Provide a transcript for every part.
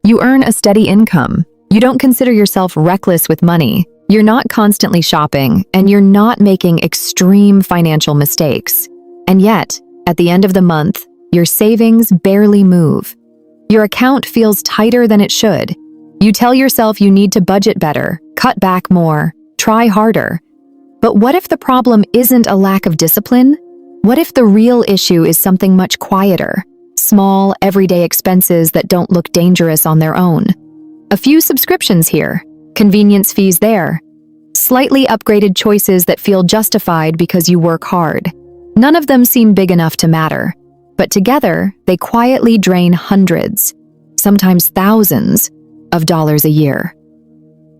You earn a steady income. You don't consider yourself reckless with money. You're not constantly shopping, and you're not making extreme financial mistakes. And yet, at the end of the month, your savings barely move. Your account feels tighter than it should. You tell yourself you need to budget better, cut back more, try harder. But what if the problem isn't a lack of discipline? What if the real issue is something much quieter? Small, everyday expenses that don't look dangerous on their own. A few subscriptions here, convenience fees there, slightly upgraded choices that feel justified because you work hard. None of them seem big enough to matter, but together they quietly drain hundreds, sometimes thousands, of dollars a year.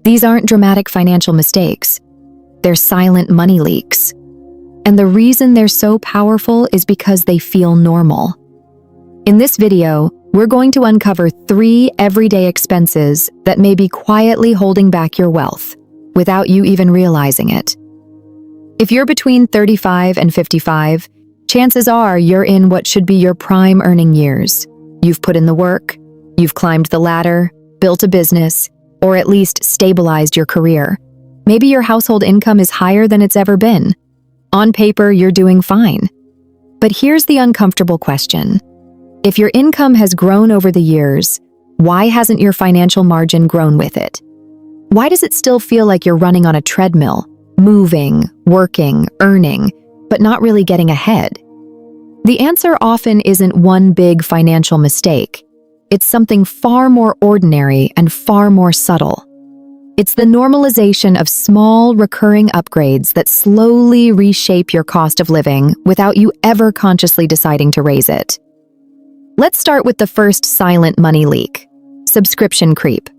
These aren't dramatic financial mistakes. They're silent money leaks. And the reason they're so powerful is because they feel normal. In this video, we're going to uncover 3 everyday expenses that may be quietly holding back your wealth without you even realizing it. If you're between 35 and 55, chances are you're in what should be your prime earning years. You've put in the work, you've climbed the ladder, built a business, or at least stabilized your career. Maybe your household income is higher than it's ever been. On paper, you're doing fine. But here's the uncomfortable question. If your income has grown over the years, why hasn't your financial margin grown with it? Why does it still feel like you're running on a treadmill, moving, working, earning, but not really getting ahead? The answer often isn't one big financial mistake. It's something far more ordinary and far more subtle. It's the normalization of small, recurring upgrades that slowly reshape your cost of living without you ever consciously deciding to raise it. Let's start with the first silent money leak: subscription creep.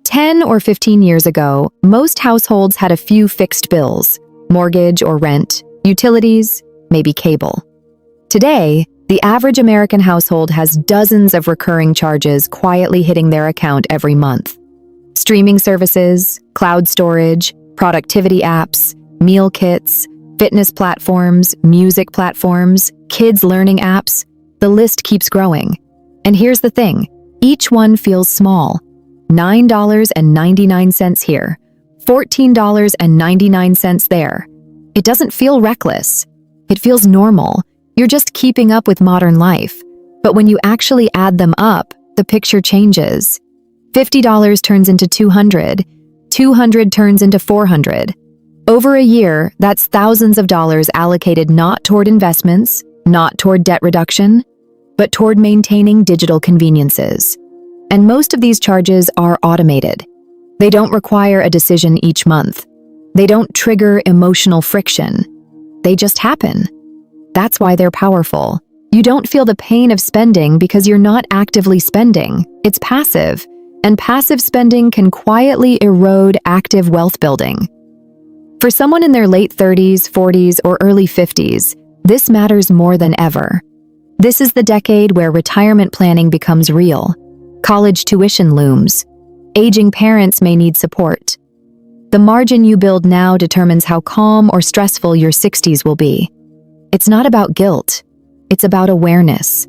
10 or 15 years ago, most households had a few fixed bills: mortgage or rent, utilities, maybe cable. Today, the average American household has dozens of recurring charges quietly hitting their account every month. Streaming services, cloud storage, productivity apps, meal kits, fitness platforms, music platforms, kids' learning apps. The list keeps growing. And here's the thing, each one feels small. $9.99 here, $14.99 there. It doesn't feel reckless. It feels normal. You're just keeping up with modern life. But when you actually add them up, the picture changes. $50 turns into $200, $200 turns into $400. Over a year, that's thousands of dollars allocated not toward investments, not toward debt reduction, but toward maintaining digital conveniences. And most of these charges are automated. They don't require a decision each month. They don't trigger emotional friction. They just happen. That's why they're powerful. You don't feel the pain of spending because you're not actively spending. It's passive, and passive spending can quietly erode active wealth building. For someone in their late 30s, 40s, or early 50s, this matters more than ever. This is the decade where retirement planning becomes real. College tuition looms. Aging parents may need support. The margin you build now determines how calm or stressful your 60s will be. It's not about guilt. It's about awareness.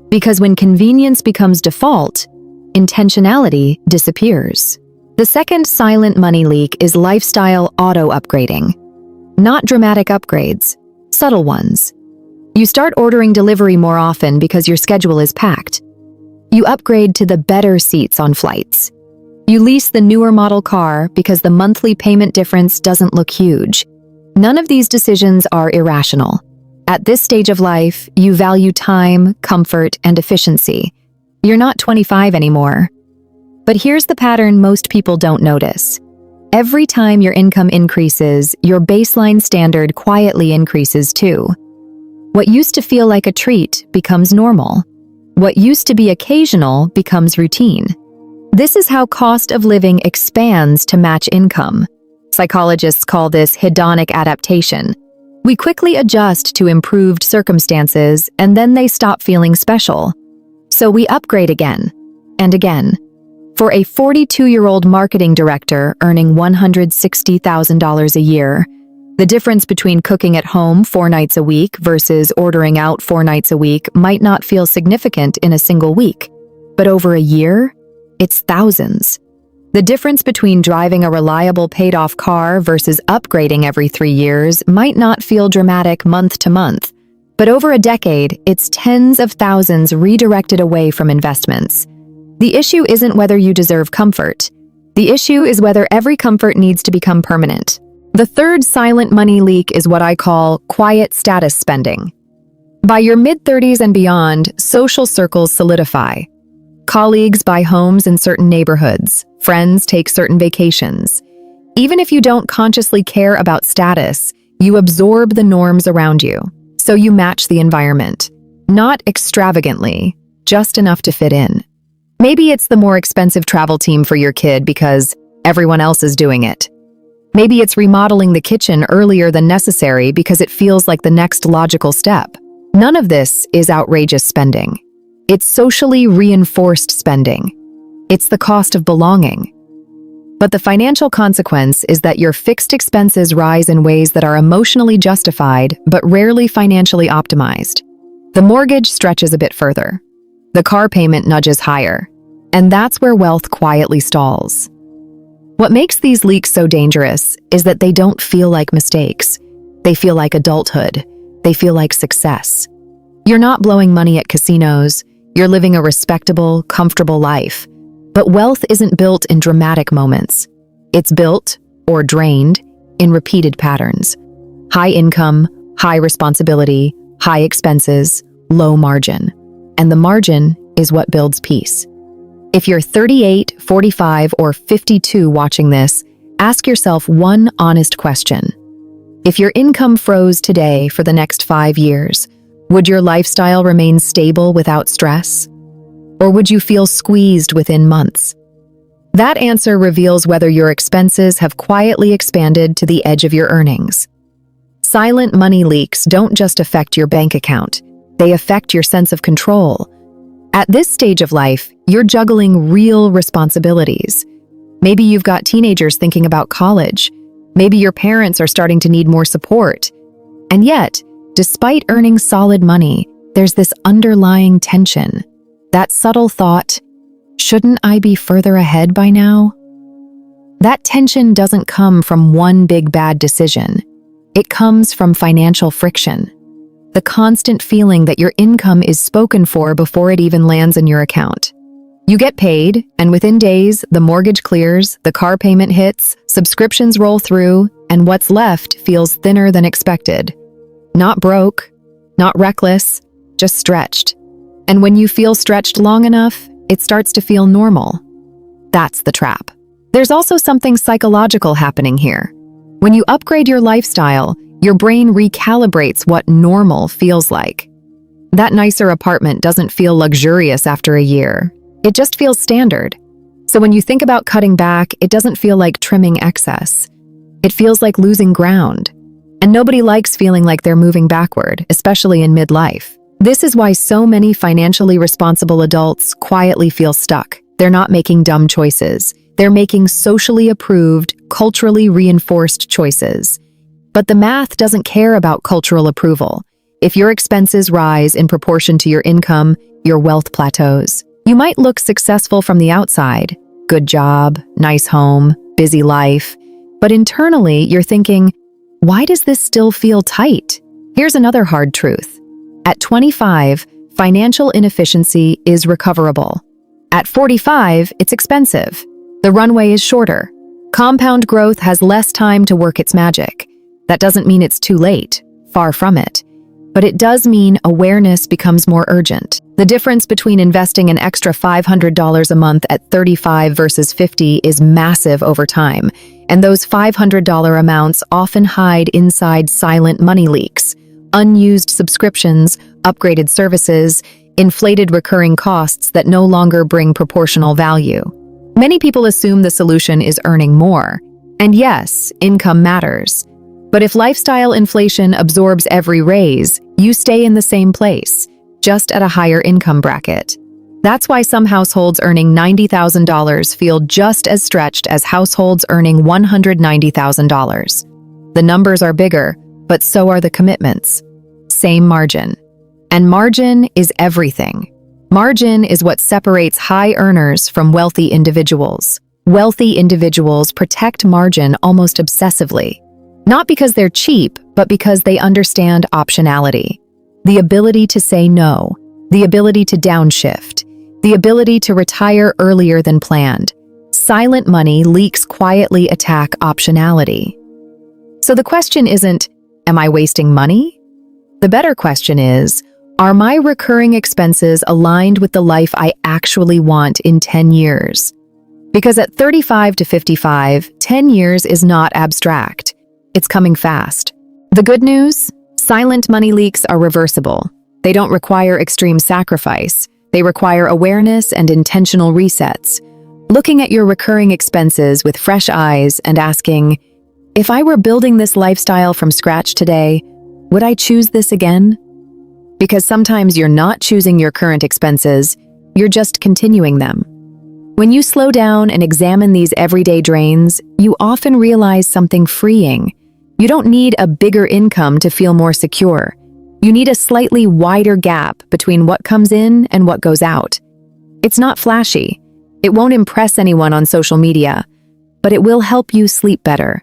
Because when convenience becomes default, intentionality disappears. The second silent money leak is lifestyle auto-upgrading. Not dramatic upgrades, subtle ones. You start ordering delivery more often because your schedule is packed. You upgrade to the better seats on flights. You lease the newer model car because the monthly payment difference doesn't look huge. None of these decisions are irrational. At this stage of life, you value time, comfort, and efficiency. You're not 25 anymore. But here's the pattern most people don't notice. Every time your income increases, your baseline standard quietly increases too. What used to feel like a treat becomes normal. What used to be occasional becomes routine. This is how cost of living expands to match income. Psychologists call this hedonic adaptation. We quickly adjust to improved circumstances, and then they stop feeling special. So we upgrade again and again. For a 42-year-old marketing director earning $160,000 a year, the difference between cooking at home 4 nights a week versus ordering out 4 nights a week might not feel significant in a single week. But over a year, it's thousands. The difference between driving a reliable paid-off car versus upgrading every 3 years might not feel dramatic month to month, but over a decade, it's tens of thousands redirected away from investments. The issue isn't whether you deserve comfort. The issue is whether every comfort needs to become permanent. The third silent money leak is what I call quiet status spending. By your mid-30s and beyond, social circles solidify. Colleagues buy homes in certain neighborhoods. Friends take certain vacations. Even if you don't consciously care about status, you absorb the norms around you. So you match the environment. Not extravagantly, just enough to fit in. Maybe it's the more expensive travel team for your kid because everyone else is doing it. Maybe it's remodeling the kitchen earlier than necessary because it feels like the next logical step. None of this is outrageous spending. It's socially reinforced spending. It's the cost of belonging. But the financial consequence is that your fixed expenses rise in ways that are emotionally justified but rarely financially optimized. The mortgage stretches a bit further. The car payment nudges higher. And that's where wealth quietly stalls. What makes these leaks so dangerous is that they don't feel like mistakes. They feel like adulthood. They feel like success. You're not blowing money at casinos. You're living a respectable, comfortable life. But wealth isn't built in dramatic moments. It's built, or drained, in repeated patterns. High income, high responsibility, high expenses, low margin. And the margin is what builds peace. If you're 38, 45, or 52 watching this, ask yourself one honest question. If your income froze today for the next 5 years, would your lifestyle remain stable without stress? Or would you feel squeezed within months? That answer reveals whether your expenses have quietly expanded to the edge of your earnings. Silent money leaks don't just affect your bank account, they affect your sense of control. At this stage of life, you're juggling real responsibilities. Maybe you've got teenagers thinking about college. Maybe your parents are starting to need more support. And yet, despite earning solid money, there's this underlying tension. That subtle thought, shouldn't I be further ahead by now? That tension doesn't come from one big bad decision. It comes from financial friction. The constant feeling that your income is spoken for before it even lands in your account. You get paid, and within days, the mortgage clears, the car payment hits, subscriptions roll through, and what's left feels thinner than expected. Not broke, not reckless, just stretched. And when you feel stretched long enough, it starts to feel normal. That's the trap. There's also something psychological happening here. When you upgrade your lifestyle, your brain recalibrates what normal feels like. That nicer apartment doesn't feel luxurious after a year. It just feels standard. So when you think about cutting back, it doesn't feel like trimming excess. It feels like losing ground. And nobody likes feeling like they're moving backward, especially in midlife. This is why so many financially responsible adults quietly feel stuck. They're not making dumb choices. They're making socially approved, culturally reinforced choices. But the math doesn't care about cultural approval. If your expenses rise in proportion to your income, your wealth plateaus. You might look successful from the outside, good job, nice home, busy life, but internally you're thinking, why does this still feel tight? Here's another hard truth. At 25, financial inefficiency is recoverable. At 45, it's expensive. The runway is shorter. Compound growth has less time to work its magic. That doesn't mean it's too late, far from it. But it does mean awareness becomes more urgent. The difference between investing an extra $500 a month at 35 versus 50 is massive over time, and those $500 amounts often hide inside silent money leaks, unused subscriptions, upgraded services, inflated recurring costs that no longer bring proportional value. Many people assume the solution is earning more. And yes, income matters. But if lifestyle inflation absorbs every raise, you stay in the same place, just at a higher income bracket. That's why some households earning $90,000 feel just as stretched as households earning $190,000. The numbers are bigger, but so are the commitments. Same margin. And margin is everything. Margin is what separates high earners from wealthy individuals. Wealthy individuals protect margin almost obsessively, not because they're cheap, but because they understand optionality. The ability to say no, the ability to downshift, the ability to retire earlier than planned. Silent money leaks quietly attack optionality. So the question isn't, am I wasting money? The better question is, are my recurring expenses aligned with the life I actually want in 10 years? Because at 35 to 55, 10 years is not abstract. It's coming fast. The good news? Silent money leaks are reversible. They don't require extreme sacrifice. They require awareness and intentional resets. Looking at your recurring expenses with fresh eyes and asking, if I were building this lifestyle from scratch today, would I choose this again? Because sometimes you're not choosing your current expenses, you're just continuing them. When you slow down and examine these everyday drains, you often realize something freeing. You don't need a bigger income to feel more secure. You need a slightly wider gap between what comes in and what goes out. It's not flashy. It won't impress anyone on social media, but it will help you sleep better.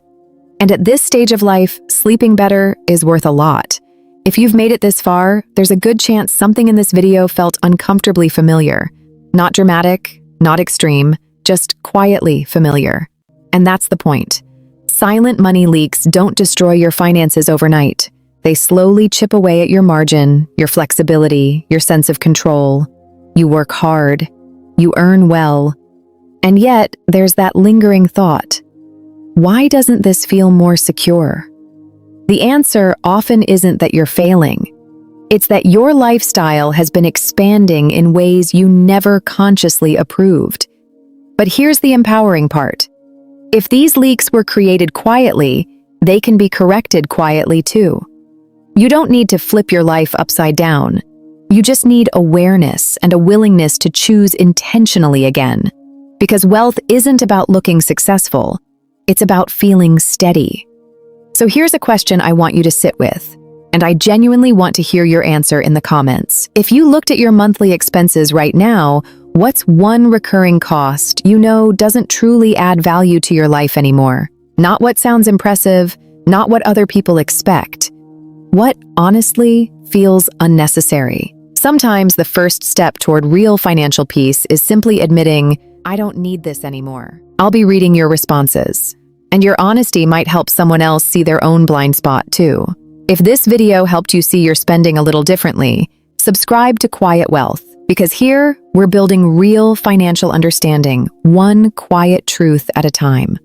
And at this stage of life, sleeping better is worth a lot. If you've made it this far, there's a good chance something in this video felt uncomfortably familiar. Not dramatic, not extreme, just quietly familiar. And that's the point. Silent money leaks don't destroy your finances overnight. They slowly chip away at your margin, your flexibility, your sense of control. You work hard. You earn well. And yet, there's that lingering thought. Why doesn't this feel more secure? The answer often isn't that you're failing. It's that your lifestyle has been expanding in ways you never consciously approved. But here's the empowering part. If these leaks were created quietly, they can be corrected quietly too. You don't need to flip your life upside down. You just need awareness and a willingness to choose intentionally again. Because wealth isn't about looking successful. It's about feeling steady. So here's a question I want you to sit with, and I genuinely want to hear your answer in the comments. If you looked at your monthly expenses right now, what's one recurring cost you know doesn't truly add value to your life anymore? Not what sounds impressive, not what other people expect. What honestly feels unnecessary. Sometimes the first step toward real financial peace is simply admitting, I don't need this anymore. I'll be reading your responses. And your honesty might help someone else see their own blind spot too. If this video helped you see your spending a little differently, subscribe to Quiet Wealth, because here we're building real financial understanding, one quiet truth at a time.